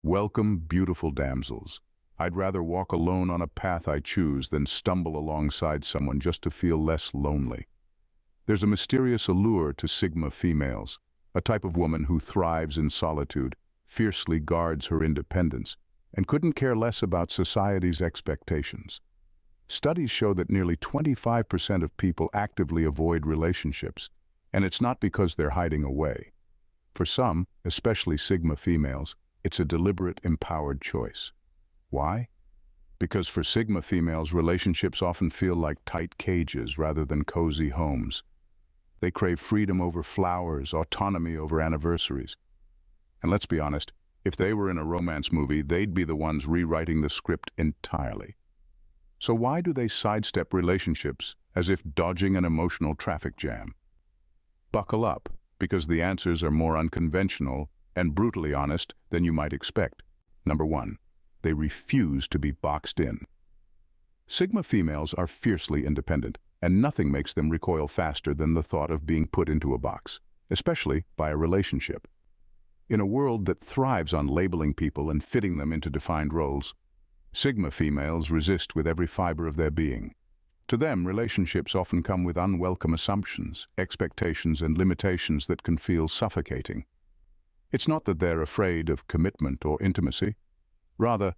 Welcome, beautiful damsels. I'd rather walk alone on a path I choose than stumble alongside someone just to feel less lonely. There's a mysterious allure to Sigma females, a type of woman who thrives in solitude, fiercely guards her independence, and couldn't care less about society's expectations. Studies show that nearly 25% of people actively avoid relationships, and it's not because they're hiding away. For some, especially Sigma females, it's a deliberate, empowered choice. Why? Because for Sigma females, relationships often feel like tight cages rather than cozy homes. They crave freedom over flowers, autonomy over anniversaries. And let's be honest, if they were in a romance movie, they'd be the ones rewriting the script entirely. So why do they sidestep relationships as if dodging an emotional traffic jam? Buckle up, because the answers are more unconventional and brutally honest than you might expect. Number 1. They refuse to be boxed in. Sigma females are fiercely independent, and nothing makes them recoil faster than the thought of being put into a box, especially by a relationship. In a world that thrives on labeling people and fitting them into defined roles, Sigma females resist with every fiber of their being. To them, relationships often come with unwelcome assumptions, expectations, and limitations that can feel suffocating. It's not that they're afraid of commitment or intimacy. Rather,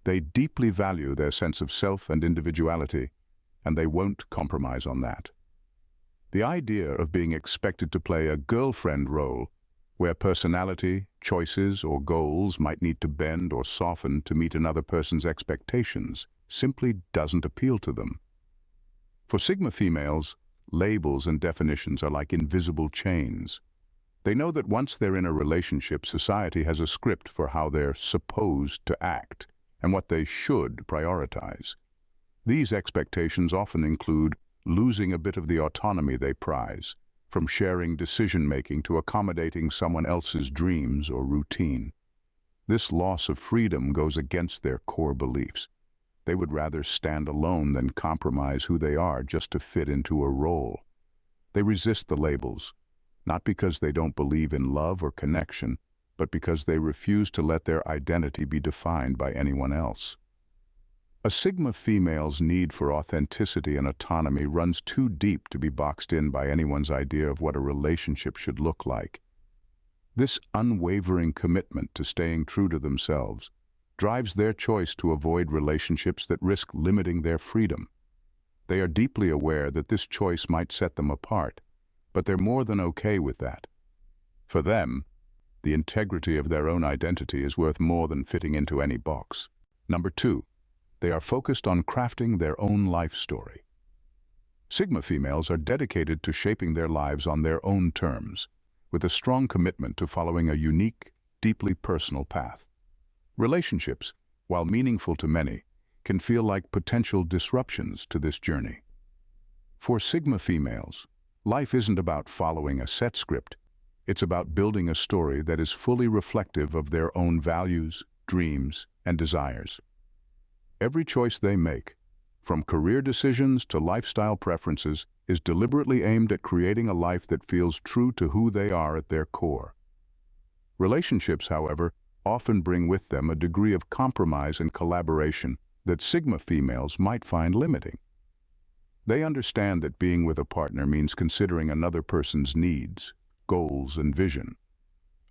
they deeply value their sense of self and individuality, and they won't compromise on that. The idea of being expected to play a girlfriend role, where personality, choices, or goals might need to bend or soften to meet another person's expectations, simply doesn't appeal to them. For Sigma females, labels and definitions are like invisible chains. They know that once they're in a relationship, society has a script for how they're supposed to act and what they should prioritize. These expectations often include losing a bit of the autonomy they prize, from sharing decision-making to accommodating someone else's dreams or routine. This loss of freedom goes against their core beliefs. They would rather stand alone than compromise who they are just to fit into a role. They resist the labels, not because they don't believe in love or connection, but because they refuse to let their identity be defined by anyone else. A Sigma female's need for authenticity and autonomy runs too deep to be boxed in by anyone's idea of what a relationship should look like. This unwavering commitment to staying true to themselves drives their choice to avoid relationships that risk limiting their freedom. They are deeply aware that this choice might set them apart, but they're more than okay with that. For them, the integrity of their own identity is worth more than fitting into any box. Number 2. They are focused on crafting their own life story. Sigma females are dedicated to shaping their lives on their own terms, with a strong commitment to following a unique, deeply personal path. Relationships, while meaningful to many, can feel like potential disruptions to this journey. For Sigma females, life isn't about following a set script. It's about building a story that is fully reflective of their own values, dreams, and desires. Every choice they make, from career decisions to lifestyle preferences, is deliberately aimed at creating a life that feels true to who they are at their core. Relationships, however, often bring with them a degree of compromise and collaboration that Sigma females might find limiting. They understand that being with a partner means considering another person's needs, goals, and vision,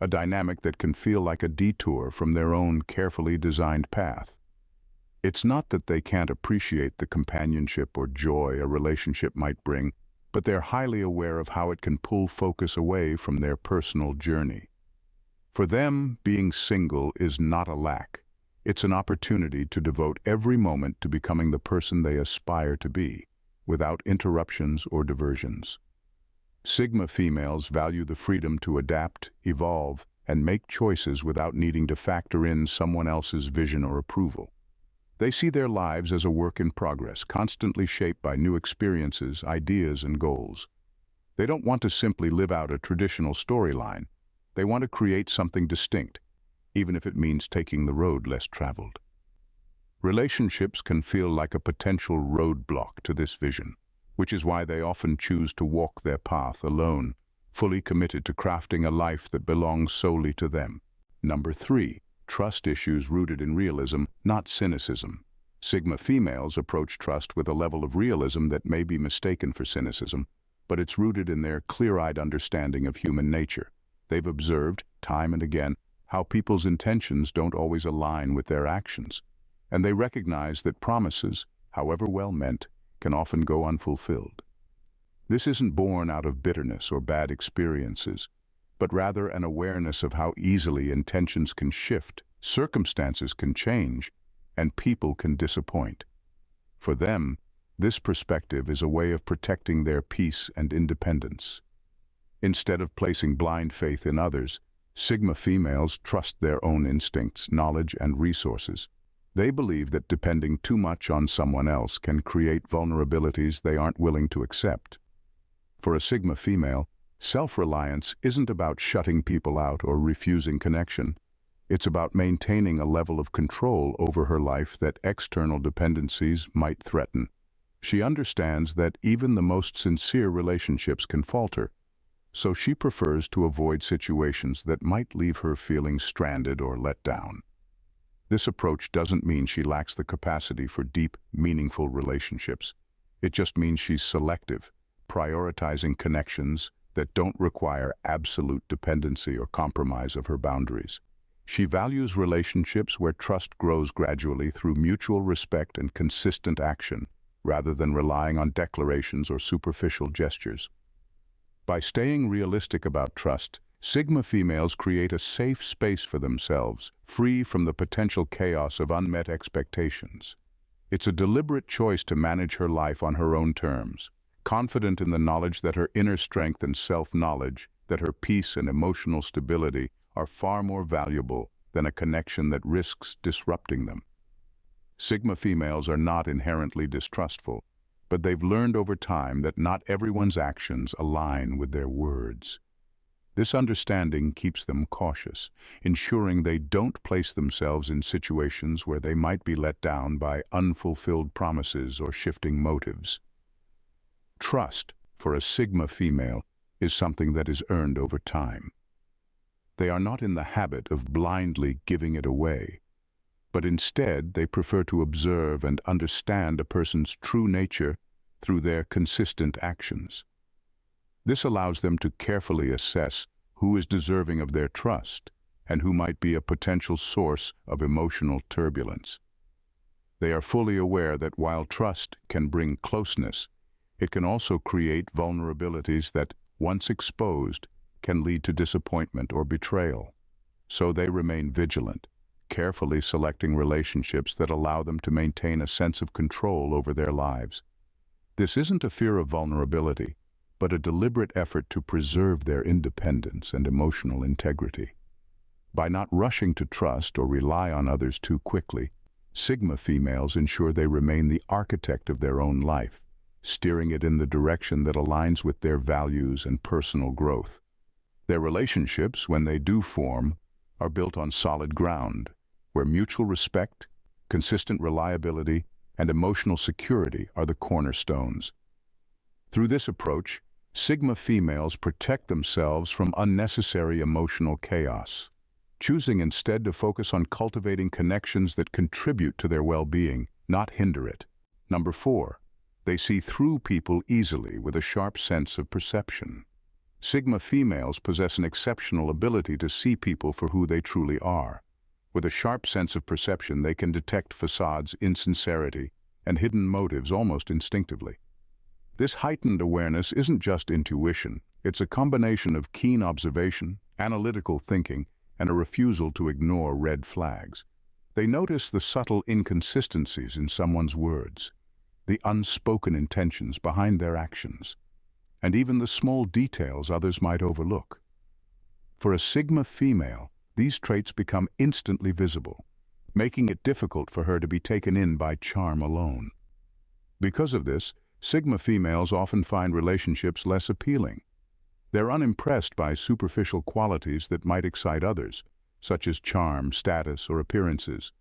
a dynamic that can feel like a detour from their own carefully designed path. It's not that they can't appreciate the companionship or joy a relationship might bring, but they're highly aware of how it can pull focus away from their personal journey. For them, being single is not a lack. It's an opportunity to devote every moment to becoming the person they aspire to be, without interruptions or diversions. Sigma females value the freedom to adapt, evolve, and make choices without needing to factor in someone else's vision or approval. They see their lives as a work in progress, constantly shaped by new experiences, ideas, and goals. They don't want to simply live out a traditional storyline. They want to create something distinct, even if it means taking the road less traveled. Relationships can feel like a potential roadblock to this vision, which is why they often choose to walk their path alone, fully committed to crafting a life that belongs solely to them. Number 3. trust issues rooted in realism, not cynicism. Sigma females approach trust with a level of realism that may be mistaken for cynicism, but it's rooted in their clear-eyed understanding of human nature. They've observed, time and again, how people's intentions don't always align with their actions, and they recognize that promises, however well meant, can often go unfulfilled. This isn't born out of bitterness or bad experiences, but rather an awareness of how easily intentions can shift, circumstances can change, and people can disappoint. For them, this perspective is a way of protecting their peace and independence. Instead of placing blind faith in others, Sigma females trust their own instincts, knowledge, and resources. They believe that depending too much on someone else can create vulnerabilities they aren't willing to accept. For a Sigma female, self-reliance isn't about shutting people out or refusing connection. It's about maintaining a level of control over her life that external dependencies might threaten. She understands that even the most sincere relationships can falter, so she prefers to avoid situations that might leave her feeling stranded or let down. This approach doesn't mean she lacks the capacity for deep, meaningful relationships. It just means she's selective, prioritizing connections that don't require absolute dependency or compromise of her boundaries. She values relationships where trust grows gradually through mutual respect and consistent action, rather than relying on declarations or superficial gestures. By staying realistic about trust, Sigma females create a safe space for themselves, free from the potential chaos of unmet expectations. It's a deliberate choice to manage her life on her own terms, confident in the knowledge that her inner strength and self-knowledge, that her peace and emotional stability are far more valuable than a connection that risks disrupting them. Sigma females are not inherently distrustful, but they've learned over time that not everyone's actions align with their words. This understanding keeps them cautious, ensuring they don't place themselves in situations where they might be let down by unfulfilled promises or shifting motives. Trust, for a Sigma female, is something that is earned over time. They are not in the habit of blindly giving it away, but instead they prefer to observe and understand a person's true nature through their consistent actions. This allows them to carefully assess who is deserving of their trust and who might be a potential source of emotional turbulence. They are fully aware that while trust can bring closeness, it can also create vulnerabilities that, once exposed, can lead to disappointment or betrayal. So they remain vigilant, carefully selecting relationships that allow them to maintain a sense of control over their lives. This isn't a fear of vulnerability, but a deliberate effort to preserve their independence and emotional integrity. By not rushing to trust or rely on others too quickly, Sigma females ensure they remain the architect of their own life, steering it in the direction that aligns with their values and personal growth. Their relationships, when they do form, are built on solid ground, where mutual respect, consistent reliability, and emotional security are the cornerstones. Through this approach, Sigma females protect themselves from unnecessary emotional chaos, choosing instead to focus on cultivating connections that contribute to their well-being, not hinder it. Number 4. They see through people easily with a sharp sense of perception. Sigma females possess an exceptional ability to see people for who they truly are. With a sharp sense of perception, they can detect facades, insincerity, and hidden motives almost instinctively. This heightened awareness isn't just intuition, it's a combination of keen observation, analytical thinking, and a refusal to ignore red flags. They notice the subtle inconsistencies in someone's words, the unspoken intentions behind their actions, and even the small details others might overlook. For a Sigma female, these traits become instantly visible, making it difficult for her to be taken in by charm alone. Because of this, Sigma females often find relationships less appealing. They're unimpressed by superficial qualities that might excite others, such as charm, status, or appearances.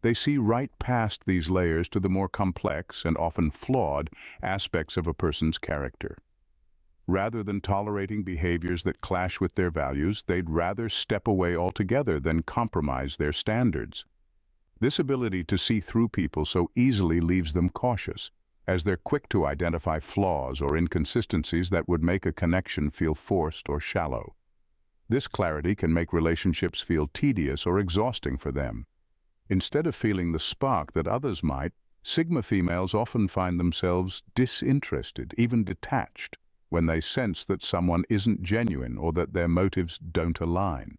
They see right past these layers to the more complex and often flawed aspects of a person's character. Rather than tolerating behaviors that clash with their values, they'd rather step away altogether than compromise their standards. This ability to see through people so easily leaves them cautious, as they're quick to identify flaws or inconsistencies that would make a connection feel forced or shallow. This clarity can make relationships feel tedious or exhausting for them. Instead of feeling the spark that others might, Sigma females often find themselves disinterested, even detached, when they sense that someone isn't genuine or that their motives don't align.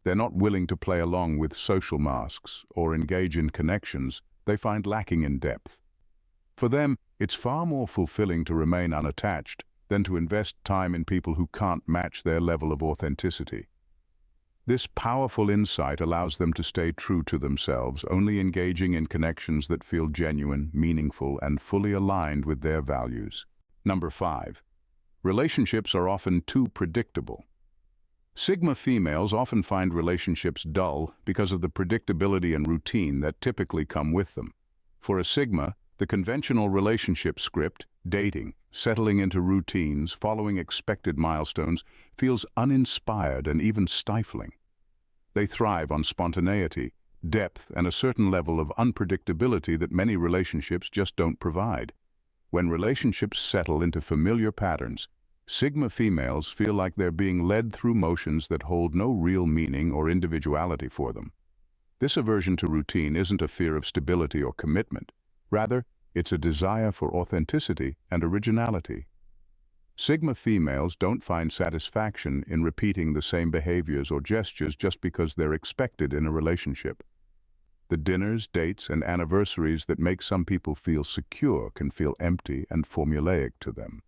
They're not willing to play along with social masks or engage in connections they find lacking in depth. For them, it's far more fulfilling to remain unattached than to invest time in people who can't match their level of authenticity. This powerful insight allows them to stay true to themselves, only engaging in connections that feel genuine, meaningful, and fully aligned with their values. Number 5. Relationships are often too predictable. Sigma females often find relationships dull because of the predictability and routine that typically come with them. For a Sigma, the conventional relationship script, dating, settling into routines, following expected milestones, feels uninspired and even stifling. They thrive on spontaneity, depth, and a certain level of unpredictability that many relationships just don't provide. When relationships settle into familiar patterns, Sigma females feel like they're being led through motions that hold no real meaning or individuality for them. This aversion to routine isn't a fear of stability or commitment. Rather, it's a desire for authenticity and originality. Sigma females don't find satisfaction in repeating the same behaviors or gestures just because they're expected in a relationship. The dinners, dates, and anniversaries that make some people feel secure can feel empty and formulaic to them.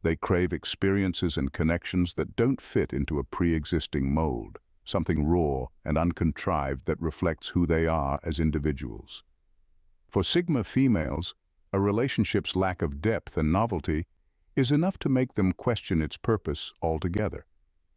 They crave experiences and connections that don't fit into a pre-existing mold, something raw and uncontrived that reflects who they are as individuals. For Sigma females, a relationship's lack of depth and novelty is enough to make them question its purpose altogether.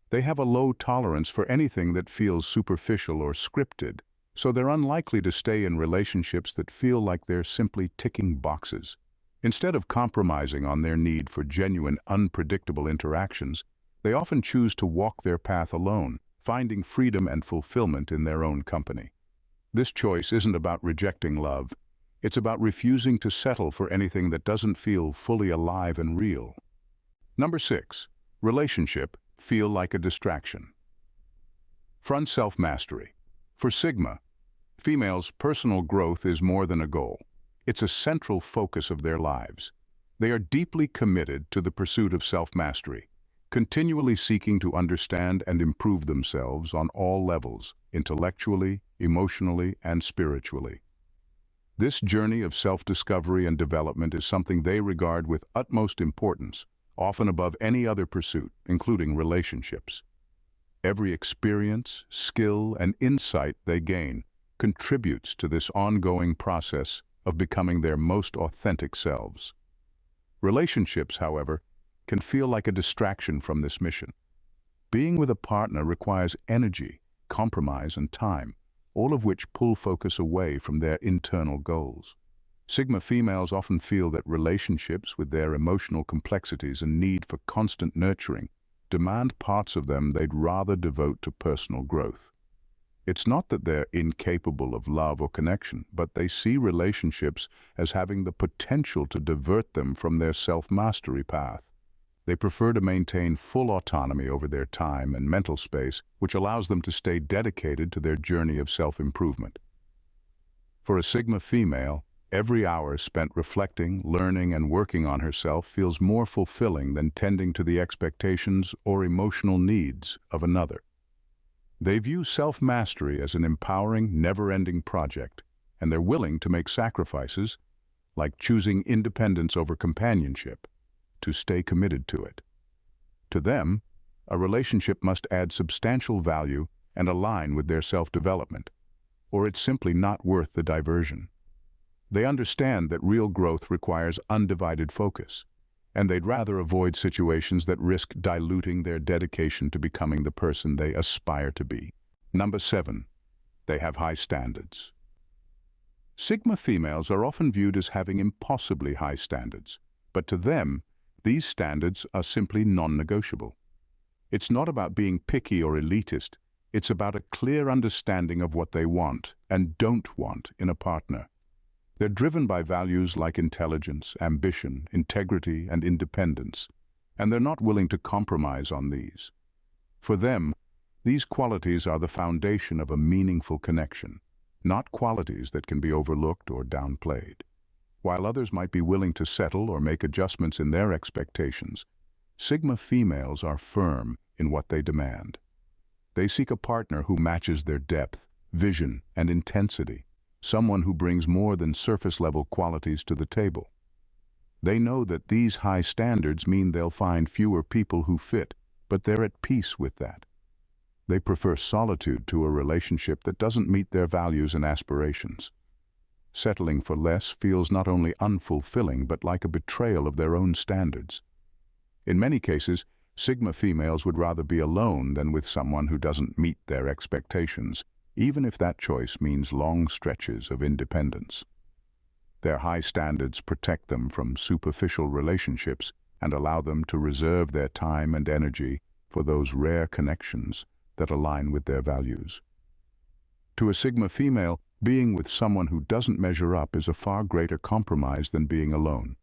They have a low tolerance for anything that feels superficial or scripted, so they're unlikely to stay in relationships that feel like they're simply ticking boxes. Instead of compromising on their need for genuine, unpredictable interactions, they often choose to walk their path alone, finding freedom and fulfillment in their own company. This choice isn't about rejecting love. It's about refusing to settle for anything that doesn't feel fully alive and real. Number 6. Relationship feel like a distraction. Front self-mastery. For Sigma, females' personal growth is more than a goal. It's a central focus of their lives. They are deeply committed to the pursuit of self-mastery, continually seeking to understand and improve themselves on all levels, intellectually, emotionally, and spiritually. This journey of self-discovery and development is something they regard with utmost importance, often above any other pursuit, including relationships. Every experience, skill, and insight they gain contributes to this ongoing process of becoming their most authentic selves. Relationships, however, can feel like a distraction from this mission. Being with a partner requires energy, compromise, and time, all of which pull focus away from their internal goals. Sigma females often feel that relationships, with their emotional complexities and need for constant nurturing, demand parts of them they'd rather devote to personal growth. It's not that they're incapable of love or connection, but they see relationships as having the potential to divert them from their self-mastery path. They prefer to maintain full autonomy over their time and mental space, which allows them to stay dedicated to their journey of self-improvement. For a Sigma female, every hour spent reflecting, learning, and working on herself feels more fulfilling than tending to the expectations or emotional needs of another. They view self-mastery as an empowering, never-ending project, and they're willing to make sacrifices, like choosing independence over companionship, to stay committed to it. To them, a relationship must add substantial value and align with their self-development, or it's simply not worth the diversion. They understand that real growth requires undivided focus, and they'd rather avoid situations that risk diluting their dedication to becoming the person they aspire to be. Number 7. They have high standards. Sigma females are often viewed as having impossibly high standards, but to them, These standards are simply non-negotiable. It's not about being picky or elitist, it's about a clear understanding of what they want and don't want in a partner. They're driven by values like intelligence, ambition, integrity, and independence, and they're not willing to compromise on these. For them, these qualities are the foundation of a meaningful connection, not qualities that can be overlooked or downplayed. While others might be willing to settle or make adjustments in their expectations, Sigma females are firm in what they demand. They seek a partner who matches their depth, vision, and intensity, someone who brings more than surface-level qualities to the table. They know that these high standards mean they'll find fewer people who fit, but they're at peace with that. They prefer solitude to a relationship that doesn't meet their values and aspirations. Settling for less feels not only unfulfilling but like a betrayal of their own standards. In many cases, Sigma females would rather be alone than with someone who doesn't meet their expectations, even if that choice means long stretches of independence. Their high standards protect them from superficial relationships and allow them to reserve their time and energy for those rare connections that align with their values. To a Sigma female, being with someone who doesn't measure up is a far greater compromise than being alone.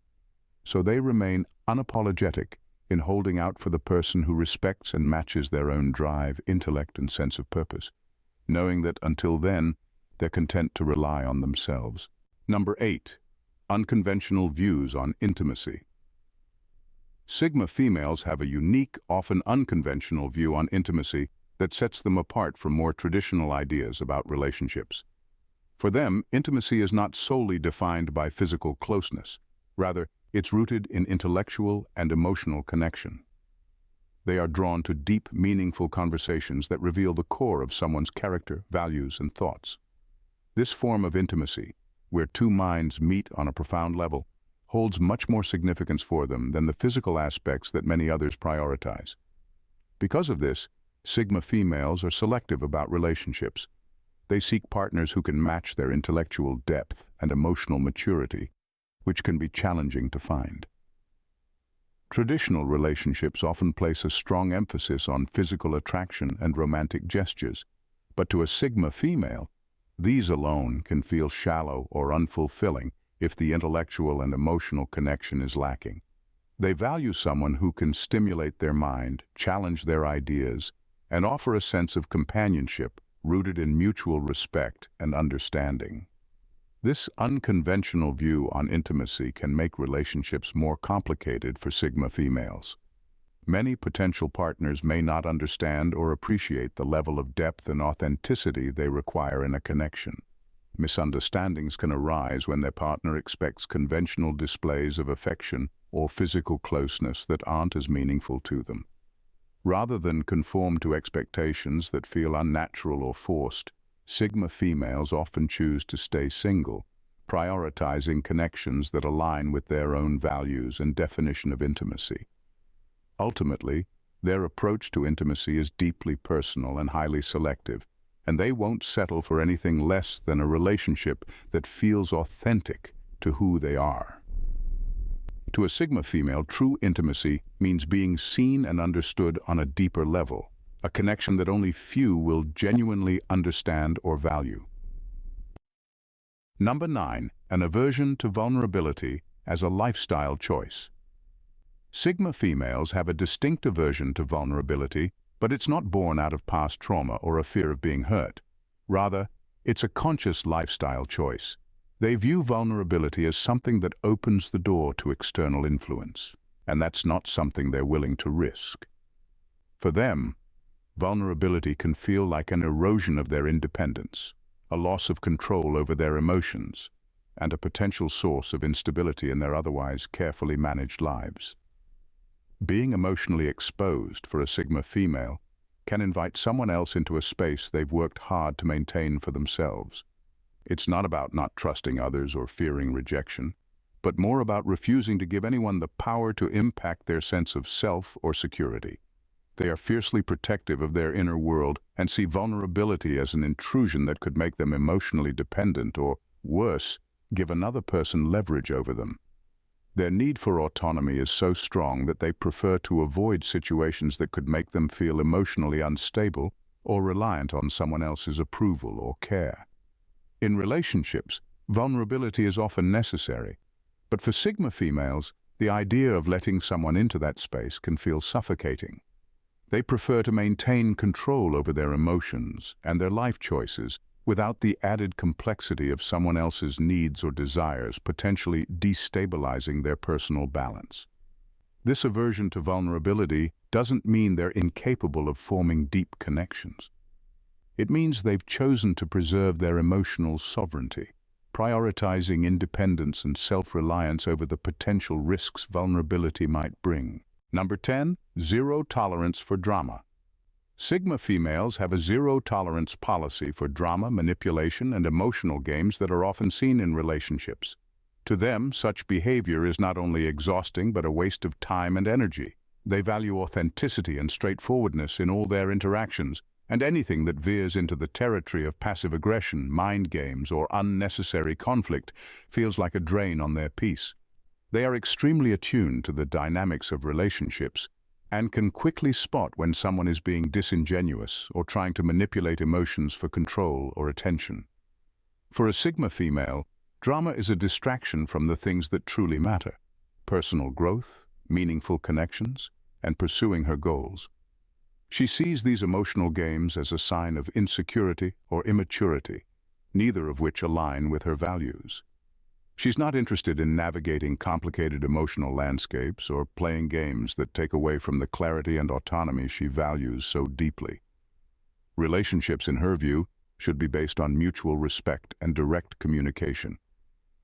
So they remain unapologetic in holding out for the person who respects and matches their own drive, intellect, and sense of purpose, knowing that until then, they're content to rely on themselves. Number 8. Unconventional views on intimacy. Sigma females have a unique, often unconventional view on intimacy that sets them apart from more traditional ideas about relationships. For them, intimacy is not solely defined by physical closeness. Rather, it's rooted in intellectual and emotional connection. They are drawn to deep, meaningful conversations that reveal the core of someone's character, values, and thoughts. This form of intimacy, where two minds meet on a profound level, holds much more significance for them than the physical aspects that many others prioritize. Because of this, Sigma females are selective about relationships. They seek partners who can match their intellectual depth and emotional maturity, which can be challenging to find. Traditional relationships often place a strong emphasis on physical attraction and romantic gestures, but to a Sigma female, these alone can feel shallow or unfulfilling if the intellectual and emotional connection is lacking. They value someone who can stimulate their mind, challenge their ideas, and offer a sense of companionship rooted in mutual respect and understanding. This unconventional view on intimacy can make relationships more complicated for Sigma females. Many potential partners may not understand or appreciate the level of depth and authenticity they require in a connection. Misunderstandings can arise when their partner expects conventional displays of affection or physical closeness that aren't as meaningful to them. Rather than conform to expectations that feel unnatural or forced, Sigma females often choose to stay single, prioritizing connections that align with their own values and definition of intimacy. Ultimately, their approach to intimacy is deeply personal and highly selective, and they won't settle for anything less than a relationship that feels authentic to who they are. To a Sigma female, true intimacy means being seen and understood on a deeper level, a connection that only few will genuinely understand or value. Number 9. An aversion to vulnerability as a lifestyle choice. Sigma females have a distinct aversion to vulnerability, but it's not born out of past trauma or a fear of being hurt. Rather, it's a conscious lifestyle choice. They view vulnerability as something that opens the door to external influence, and that's not something they're willing to risk. For them, vulnerability can feel like an erosion of their independence, a loss of control over their emotions, and a potential source of instability in their otherwise carefully managed lives. Being emotionally exposed for a Sigma female can invite someone else into a space they've worked hard to maintain for themselves. It's not about not trusting others or fearing rejection, but more about refusing to give anyone the power to impact their sense of self or security. They are fiercely protective of their inner world and see vulnerability as an intrusion that could make them emotionally dependent or, worse, give another person leverage over them. Their need for autonomy is so strong that they prefer to avoid situations that could make them feel emotionally unstable or reliant on someone else's approval or care. In relationships, vulnerability is often necessary, but for Sigma females, the idea of letting someone into that space can feel suffocating. They prefer to maintain control over their emotions and their life choices without the added complexity of someone else's needs or desires potentially destabilizing their personal balance. This aversion to vulnerability doesn't mean they're incapable of forming deep connections. It means they've chosen to preserve their emotional sovereignty, prioritizing independence and self-reliance over the potential risks vulnerability might bring. Number 10, zero tolerance for drama. Sigma females have a zero-tolerance policy for drama, manipulation, and emotional games that are often seen in relationships. To them, such behavior is not only exhausting but a waste of time and energy. They value authenticity and straightforwardness in all their interactions, and anything that veers into the territory of passive aggression, mind games, or unnecessary conflict feels like a drain on their peace. They are extremely attuned to the dynamics of relationships and can quickly spot when someone is being disingenuous or trying to manipulate emotions for control or attention. For a Sigma female, drama is a distraction from the things that truly matter: personal growth, meaningful connections, and pursuing her goals. She sees these emotional games as a sign of insecurity or immaturity, neither of which align with her values. She's not interested in navigating complicated emotional landscapes or playing games that take away from the clarity and autonomy she values so deeply. Relationships, in her view, should be based on mutual respect and direct communication.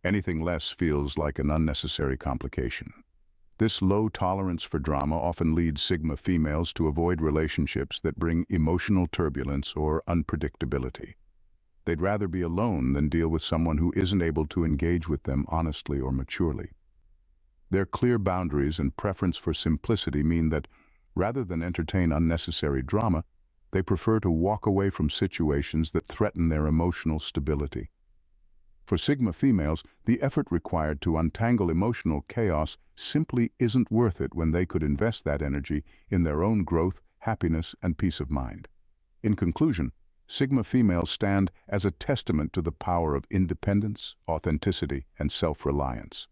Anything less feels like an unnecessary complication. This low tolerance for drama often leads Sigma females to avoid relationships that bring emotional turbulence or unpredictability. They'd rather be alone than deal with someone who isn't able to engage with them honestly or maturely. Their clear boundaries and preference for simplicity mean that, rather than entertain unnecessary drama, they prefer to walk away from situations that threaten their emotional stability. For Sigma females, the effort required to untangle emotional chaos simply isn't worth it when they could invest that energy in their own growth, happiness, and peace of mind. In conclusion, Sigma females stand as a testament to the power of independence, authenticity, and self-reliance.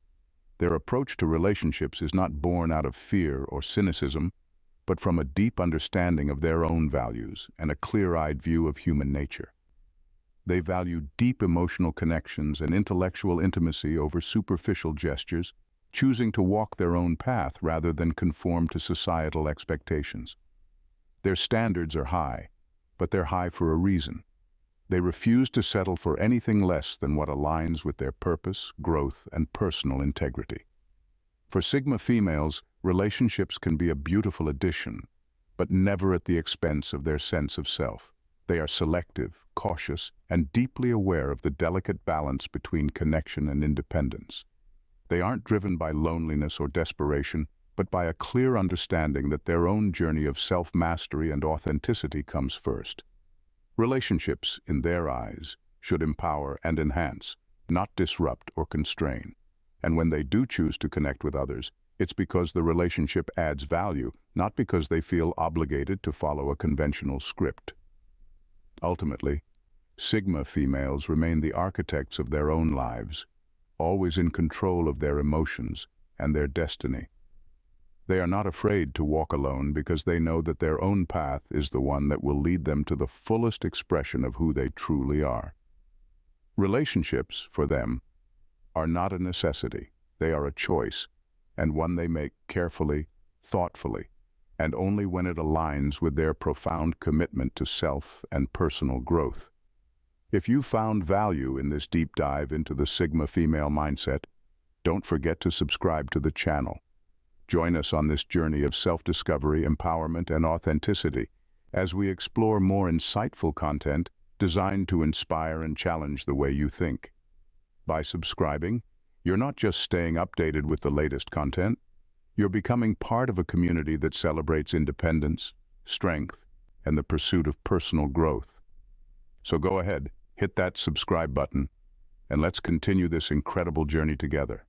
Their approach to relationships is not born out of fear or cynicism, but from a deep understanding of their own values and a clear-eyed view of human nature. They value deep emotional connections and intellectual intimacy over superficial gestures, choosing to walk their own path rather than conform to societal expectations. Their standards are high, but they're high for a reason. They refuse to settle for anything less than what aligns with their purpose, growth, and personal integrity. For Sigma females, relationships can be a beautiful addition, but never at the expense of their sense of self. They are selective, cautious, and deeply aware of the delicate balance between connection and independence. They aren't driven by loneliness or desperation, but by a clear understanding that their own journey of self-mastery and authenticity comes first. Relationships, in their eyes, should empower and enhance, not disrupt or constrain. And when they do choose to connect with others, it's because the relationship adds value, not because they feel obligated to follow a conventional script. Ultimately, Sigma females remain the architects of their own lives, always in control of their emotions and their destiny. They are not afraid to walk alone because they know that their own path is the one that will lead them to the fullest expression of who they truly are. Relationships, for them, are not a necessity. They are a choice, and one they make carefully, thoughtfully, and only when it aligns with their profound commitment to self and personal growth. If you found value in this deep dive into the Sigma female mindset, don't forget to subscribe to the channel. Join us on this journey of self-discovery, empowerment, and authenticity as we explore more insightful content designed to inspire and challenge the way you think. By subscribing, you're not just staying updated with the latest content, you're becoming part of a community that celebrates independence, strength, and the pursuit of personal growth. So go ahead, hit that subscribe button, and let's continue this incredible journey together.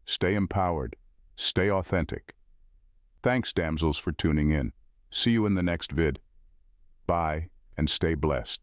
stay empowered, stay authentic. Thanks, damsels, for tuning in. See you in the next vid. Bye, and stay blessed.